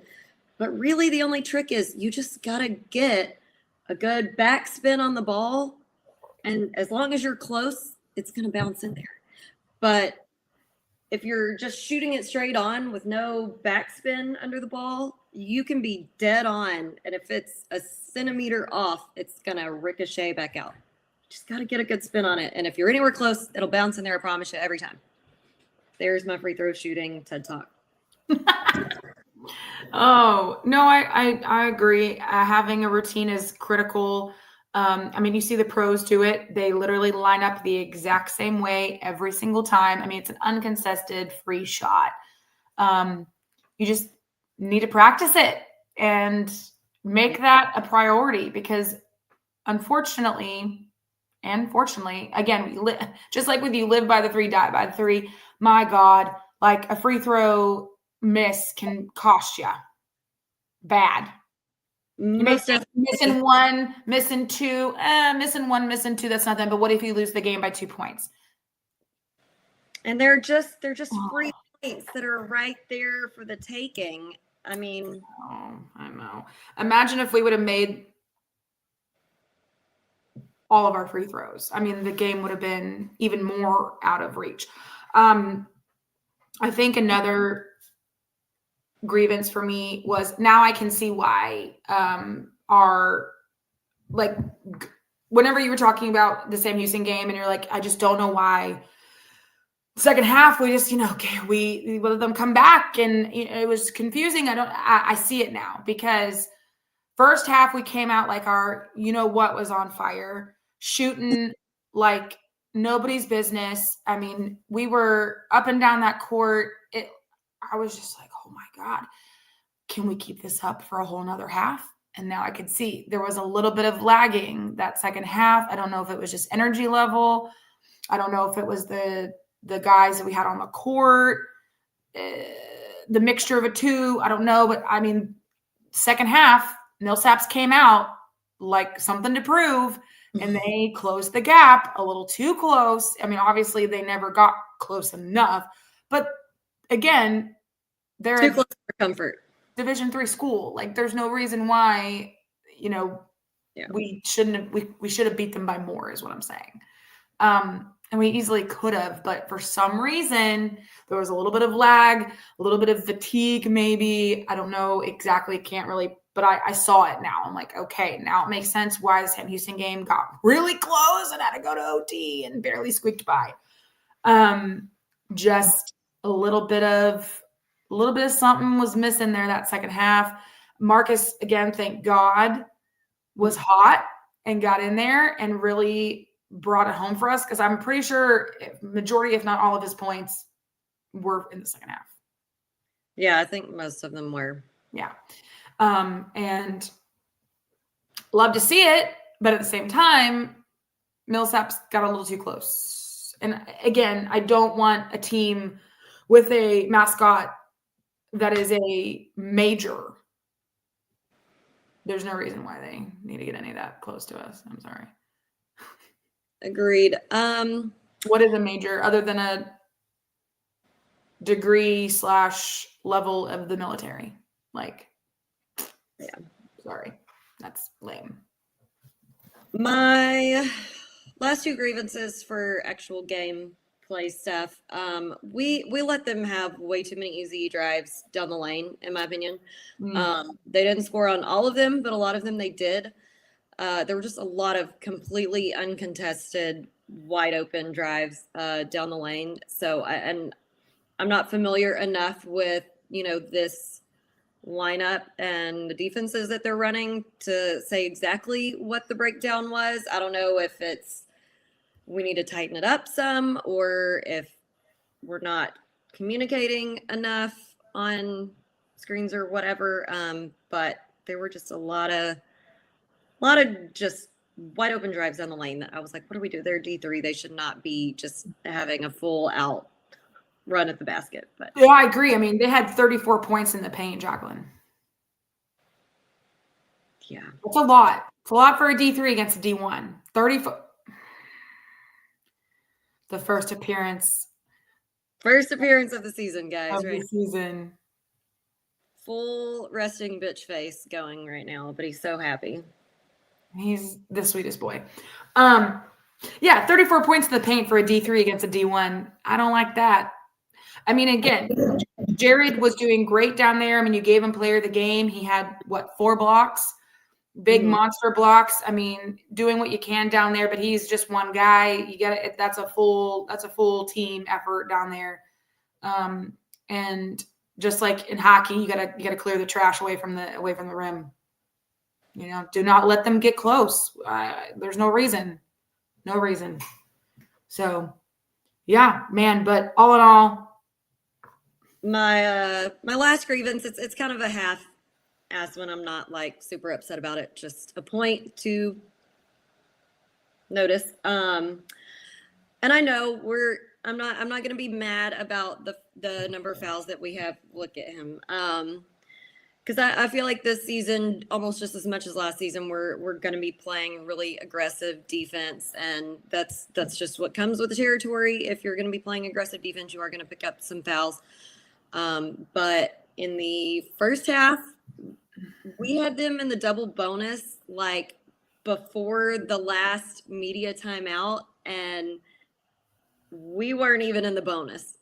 But really the only trick is you just got to get a good backspin on the ball, and as long as you're close, it's going to bounce in there. But if you're just shooting it straight on with no backspin under the ball, you can be dead on. And if it's a centimeter off, it's going to ricochet back out. Just got to get a good spin on it. And if you're anywhere close, it'll bounce in there, I promise you, every time. There's my free throw shooting TED Talk. Oh, no, I agree. Having a routine is critical. I mean, you see the pros do it. They literally line up the exact same way every single time. I mean, it's an uncontested free shot. You just need to practice it and make that a priority, because unfortunately, and fortunately, again, just like with you, live by the 3, die by the 3. My God, like a free throw miss can cost you bad. Missing 1, missing 2, missing 1, missing 2. That's nothing. But what if you lose the game by 2 points? And they're just free points that are right there for the taking. I mean, I know. Imagine if we would have made all of our free throws. I mean, the game would have been even more out of reach. I think another grievance for me was, now I can see why our, like, whenever you were talking about the Sam Houston game and you're like, I just don't know why second half we just, we let them come back, and it was confusing. I see it now, because first half we came out like our what was on fire, shooting like nobody's business. I mean, we were up and down that court. I was just like, oh my God, can we keep this up for a whole nother half? And now I could see there was a little bit of lagging that second half. I don't know if it was just energy level. I don't know if it was the guys that we had on the court, the mixture of the two. I don't know. But I mean, second half, Millsaps came out like something to prove, and they closed the gap a little too close. I mean, obviously they never got close enough, but again, they're Too close for comfort. Division III school. Like, there's no reason why, we shouldn't have, we should have beat them by more, is what I'm saying. And we easily could have, but for some reason there was a little bit of lag, a little bit of fatigue, maybe. I don't know exactly, can't really, but I saw it now. I'm like, okay, now it makes sense why the Sam Houston game got really close and had to go to OT and barely squeaked by. Just a little bit of something was missing there that second half. Marcus, again, thank God, was hot and got in there and really brought it home for us, because I'm pretty sure majority, if not all of his points were in the second half. Yeah, I think most of them were. Yeah. And love to see it, but at the same time, Millsap's got a little too close. And again, I don't want a team with a mascot that is a major. There's no reason why they need to get any of that close to us. I'm sorry. Agreed. What is a major other than a degree / level of the military? Like, yeah, sorry, that's lame. My last 2 grievances for actual game play stuff. We let them have way too many easy drives down the lane, in my opinion. They didn't score on all of them, but a lot of them they did. There were just a lot of completely uncontested, wide open drives down the lane. So, and I'm not familiar enough with, this lineup and the defenses that they're running to say exactly what the breakdown was. I don't know if it's we need to tighten it up some, or if we're not communicating enough on screens or whatever. But there were just a lot of just wide open drives down the lane that I was like, what do we do? They're D3. They should not be just having a full out run at the basket. But yeah, I agree. I mean, they had 34 points in the paint, Jacqueline. Yeah. It's a lot. It's a lot for a D3 against a D1. 34. The first appearance of the season, guys, right? The season. Full resting bitch face going right now, but he's so happy. He's the sweetest boy. Yeah, 34 points in the paint for a D3 against a D1. I don't like that. I mean, again, Jared was doing great down there. I mean, you gave him player of the game. He had 4 blocks, big monster blocks. I mean, doing what you can down there, but he's just one guy. You got it. That's a full team effort down there. And just like in hockey, you gotta clear the trash away from the rim. Do not let them get close. There's no reason. So, yeah, man. But all in all, my last grievance, it's kind of a half-ass one. I'm not like super upset about it. Just a point to notice. And I know I'm not going to be mad about the number of fouls that we have. Look at him. Because I feel like this season, almost just as much as last season, we're going to be playing really aggressive defense, and that's just what comes with the territory. If you're going to be playing aggressive defense, you are going to pick up some fouls. But in the first half, we had them in the double bonus like before the last media timeout, and we weren't even in the bonus.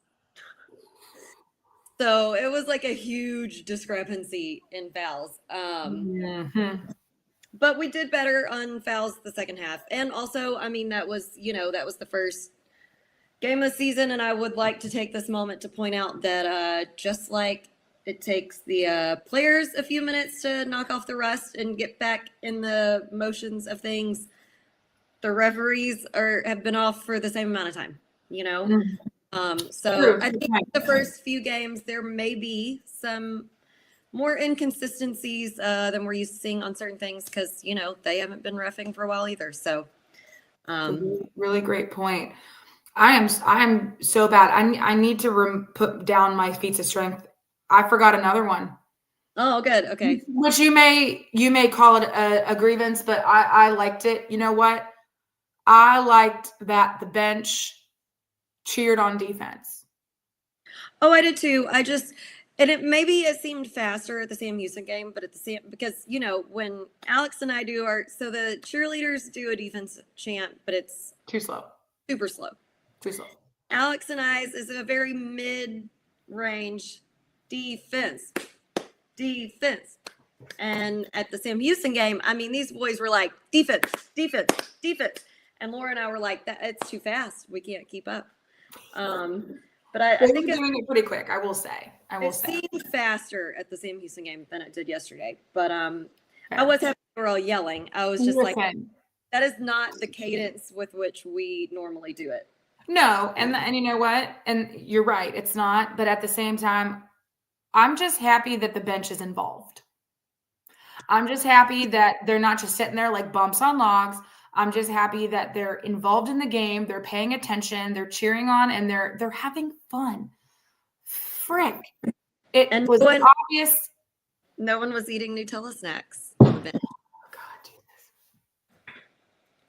So it was like a huge discrepancy in fouls. But we did better on fouls the second half. And also, I mean, that was the first game of the season. And I would like to take this moment to point out that just like it takes the players a few minutes to knock off the rust and get back in the motions of things, the referees have been off for the same amount of time, So True. I think the first few games there may be some more inconsistencies than we're used to seeing on certain things because they haven't been reffing for a while either. So really great point. I am so bad. I need to put down my feats of strength. I forgot another one. Oh, good. Okay. Which you may call it a grievance, but I liked it. You know what? I liked that the bench cheered on defense. Oh, I did too. And it seemed faster at the Sam Houston game, but at the same, because, when Alex and I so the cheerleaders do a defense chant, but it's Too slow. super slow. Too slow. Alex and I's is a very mid-range defense. And at the Sam Houston game, I mean, these boys were like, defense. And Laura and I were like, it's too fast. We can't keep up. But I They think were doing it pretty quick, I will say. it seemed faster at the Sam Houston game than it did yesterday. But I was happy they were all yelling. I was just like, that is not the cadence with which we normally do it. No, and you know what? And you're right, it's not. But at the same time, I'm just happy that the bench is involved. I'm just happy that they're not just sitting there like bumps on logs. I'm just happy that they're involved in the game. They're paying attention. They're cheering on, and they're having fun. Frick! It was obvious. No one was eating Nutella snacks on the bench. God,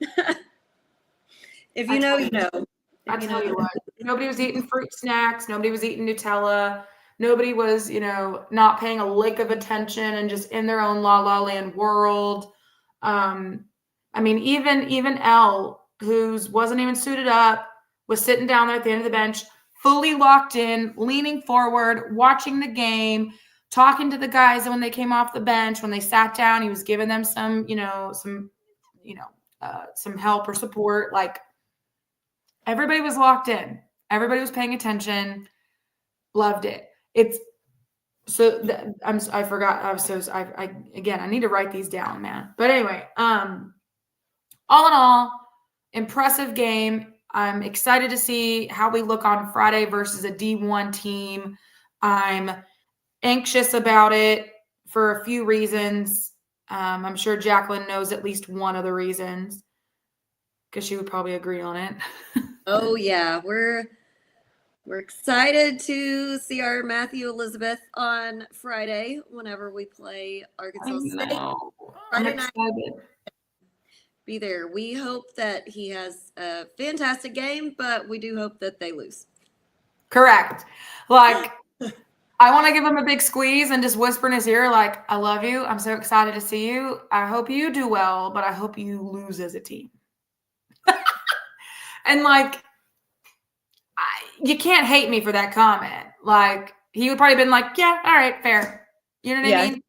Jesus. If you know, you know. I tell you what, nobody was eating fruit snacks. Nobody was eating Nutella. Nobody was, not paying a lick of attention and just in their own La La Land world. I mean, even Elle, who wasn't even suited up, was sitting down there at the end of the bench, fully locked in, leaning forward, watching the game, talking to the guys when they came off the bench. When they sat down, he was giving them some help or support. Like, everybody was locked in. Everybody was paying attention. Loved it. I forgot. I need to write these down, man. But anyway, all in all, impressive game. I'm excited to see how we look on Friday versus a D1 team. I'm anxious about it for a few reasons. I'm sure Jacqueline knows at least one of the reasons, because she would probably agree on it. Oh yeah, we're excited to see our Matthew Elizabeth on Friday whenever we play Arkansas State. I'm excited. Be there. We hope that he has a fantastic game, but we do hope that they lose. Correct. Like, I want to give him a big squeeze and just whisper in his ear, like, I love you. I'm so excited to see you. I hope you do well, but I hope you lose as a team. And like, you can't hate me for that comment. Like, he would probably been like, yeah, all right, fair. You know what I mean?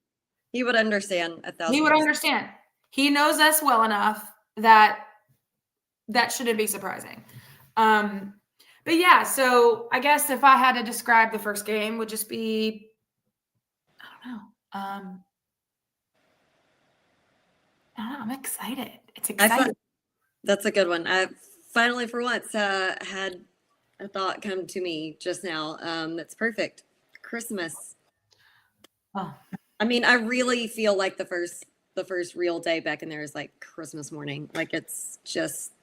He would understand 1,000%. He would understand. He knows us well enough that shouldn't be surprising. But yeah, so I guess if I had to describe the first game, would just be, I don't know. I'm excited. It's exciting. That's a good one. I finally, for once, had a thought come to me just now. That's perfect. Christmas. Oh. I mean, I really feel like the first real day back in there is like Christmas morning. Like, it's just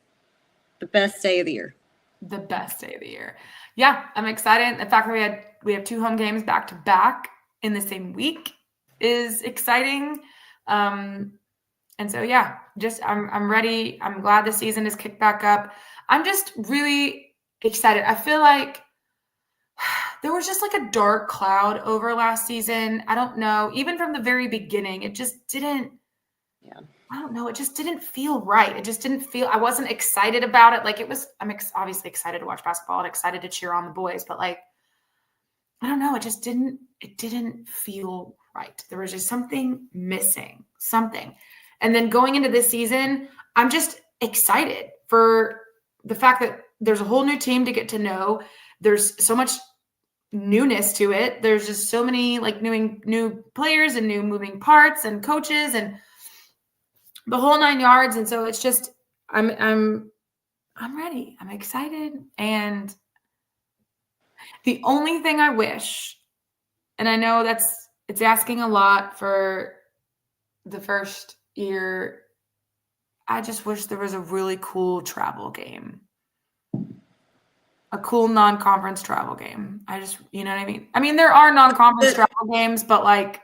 the best day of the year. The best day of the year. Yeah, I'm excited. The fact that we have 2 home games back to back in the same week is exciting. And so yeah, just I'm ready. I'm glad the season is kicked back up. I'm just really excited. I feel like there was just like a dark cloud over last season. I don't know. Even from the very beginning, it just didn't. Yeah. I don't know. It just didn't feel right. It just didn't feel. I wasn't excited about it. Like, it was. I'm obviously excited to watch basketball and excited to cheer on the boys, but like, I don't know. It just didn't. It didn't feel right. There was just something missing. Something. And then going into this season, I'm just excited for the fact that there's a whole new team to get to know. There's so much newness to it. There's just so many like new players and new moving parts and coaches and the whole 9 yards. And so it's just, I'm ready. I'm excited. And the only thing I wish, and I know it's asking a lot for the first year, I just wish there was a really cool travel game. A cool non-conference travel game. You know what I mean? I mean, there are non-conference travel games, but like,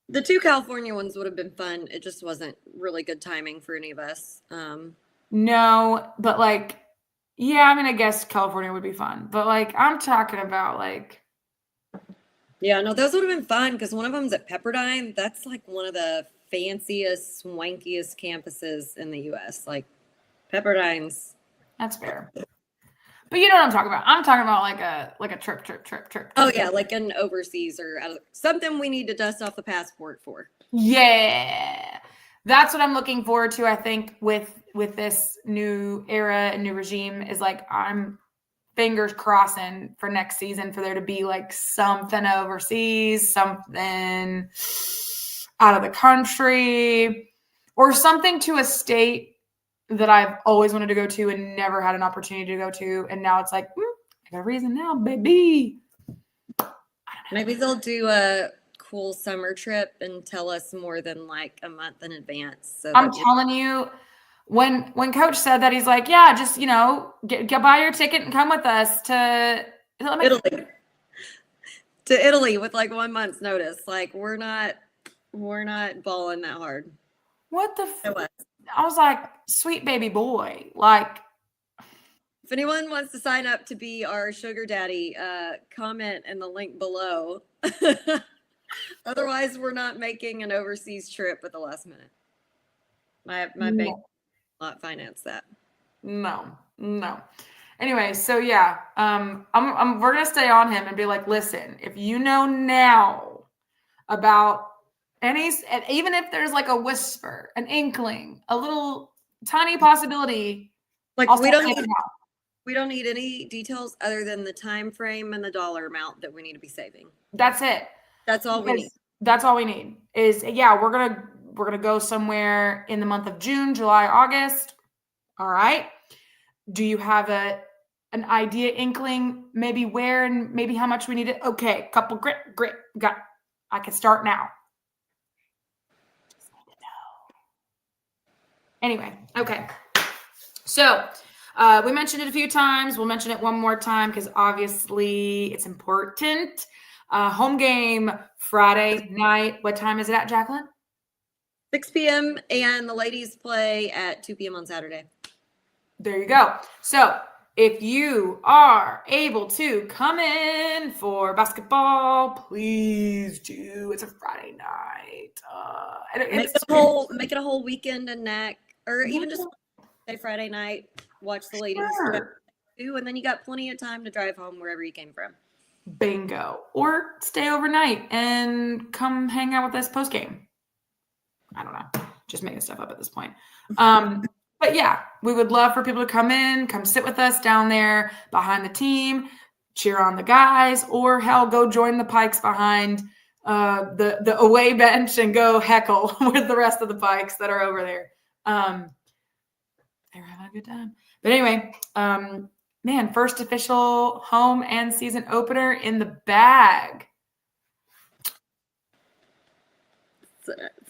The 2 California ones would have been fun. It just wasn't really good timing for any of us. No, but like, yeah, I mean, I guess California would be fun, but like, I'm talking about like, Yeah, no, those would have been fun because one of them's at Pepperdine. That's like one of the fanciest, swankiest campuses in the U.S. Like Pepperdine's. that's fair. But you know what I'm talking about. I'm talking about like a trip. Oh yeah, like an overseas or something we need to dust off the passport for. Yeah. That's what I'm looking forward to, I think, with this new era and new regime is like I'm fingers crossing for next season for there to be like something overseas, something out of the country, or something to a state that I've always wanted to go to and never had an opportunity to go to. And now it's like, I got a reason now, baby. Maybe they'll do a cool summer trip and tell us more than like a month in advance. So I'm telling you, when Coach said that, he's like, yeah, just, get buy your ticket and come with us to Italy. To Italy with like 1 month's notice. Like we're not balling that hard. What the I was like, sweet baby boy. Like, if anyone wants to sign up to be our sugar daddy, comment in the link below. Otherwise, we're not making an overseas trip at the last minute. My bank will not finance that. No. Anyway, so yeah, we're gonna stay on him and be like, listen, if you know now about even if there's like a whisper, an inkling, a little tiny possibility, like we don't need any details other than the time frame and the dollar amount that we need to be saving. That's it. That's all we need. That's all we need is, yeah, we're gonna go somewhere in the month of June, July, August. All right. Do you have an idea, inkling, maybe where and maybe how much we need it? Okay, couple great, got. I can start now. Just need to know. Anyway, okay. So we mentioned it a few times. We'll mention it one more time because obviously it's important. Home game Friday night. What time is it at, Jacqueline? 6 p.m. and the ladies play at 2 p.m. on Saturday. There you go. So if you are able to come in for basketball, please do. It's a Friday night. Make it a whole weekend and neck, or even just say Friday night. Watch the ladies do, and then you got plenty of time to drive home wherever you came from. Bingo. Or stay overnight and come hang out with us post game. I don't know. Just making stuff up at this point. But yeah, we would love for people to come sit with us down there behind the team, cheer on the guys, or hell, go join the Pikes behind the away bench and go heckle with the rest of the Pikes that are over there. They're having a good time. But anyway, man, first official home and season opener in the bag.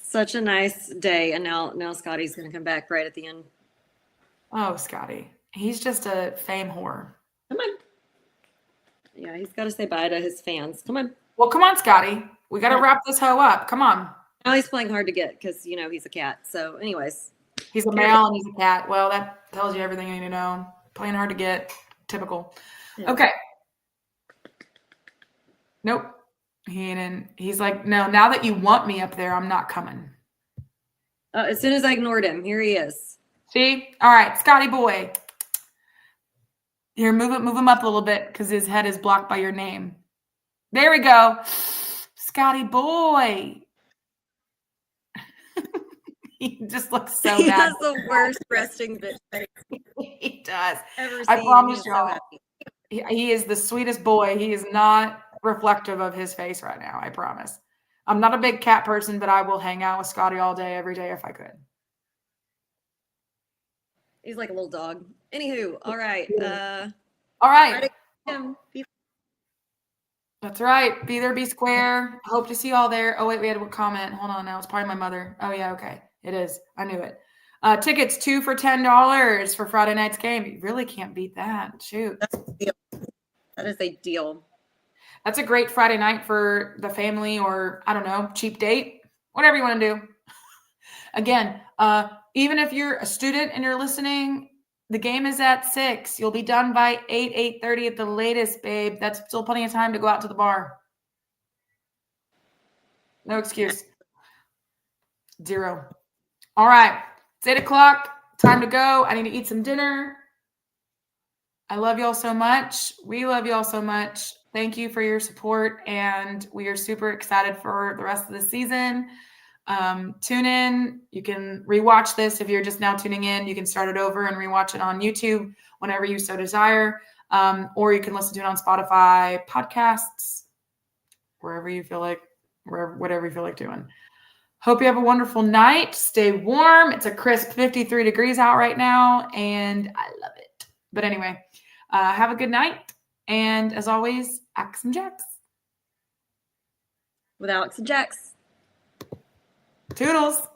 Such a nice day, and now Scotty's going to come back right at the end. Oh, Scotty. He's just a fame whore. Come on. Yeah, he's got to say bye to his fans. Come on. Well, come on, Scotty. We got to wrap this hoe up. Come on. Now he's playing hard to get because, he's a cat. So anyways. He's a male and he's a cat. Well, that tells you everything you need to know. Playing hard to get. Typical. Yeah. Okay. Nope. He ain't in. He's like, no, now that you want me up there, I'm not coming. As soon as I ignored him, here he is. See? All right, Scotty boy. Here, move him up a little bit because his head is blocked by your name. There we go. Scotty boy. He just looks so he bad. He has the worst resting bitch face. He does. Ever I promise y'all. So he is the sweetest boy. He is not reflective of his face right now. I promise. I'm not a big cat person, but I will hang out with Scotty all day, every day if I could. He's like a little dog. Anywho, all right. All right. That's right. Be there, be square. Hope to see you all there. Oh, wait, we had a comment. Hold on now. It's probably my mother. Oh, yeah, okay. It is. I knew it. Tickets 2 for $10 for Friday night's game. You really can't beat that. Shoot. That's a deal. That is a deal. That's a great Friday night for the family or, I don't know, cheap date. whatever you want to do. Again, even if you're a student and you're listening, the game is at 6. You'll be done by 8:30 at the latest, babe. That's still plenty of time to go out to the bar. No excuse. 0. All right. It's 8 o'clock. Time to go. I need to eat some dinner. I love y'all so much. We love y'all so much. Thank you for your support, and we are super excited for the rest of the season. Tune in. You can rewatch this if you're just now tuning in. You can start it over and rewatch it on YouTube whenever you so desire, or you can listen to it on Spotify podcasts, whatever you feel like doing. Hope you have a wonderful night. Stay warm. It's a crisp 53 degrees out right now, and I love it. But anyway, have a good night. And as always, Axe and Jacks. With Alex and Jax. Toodles.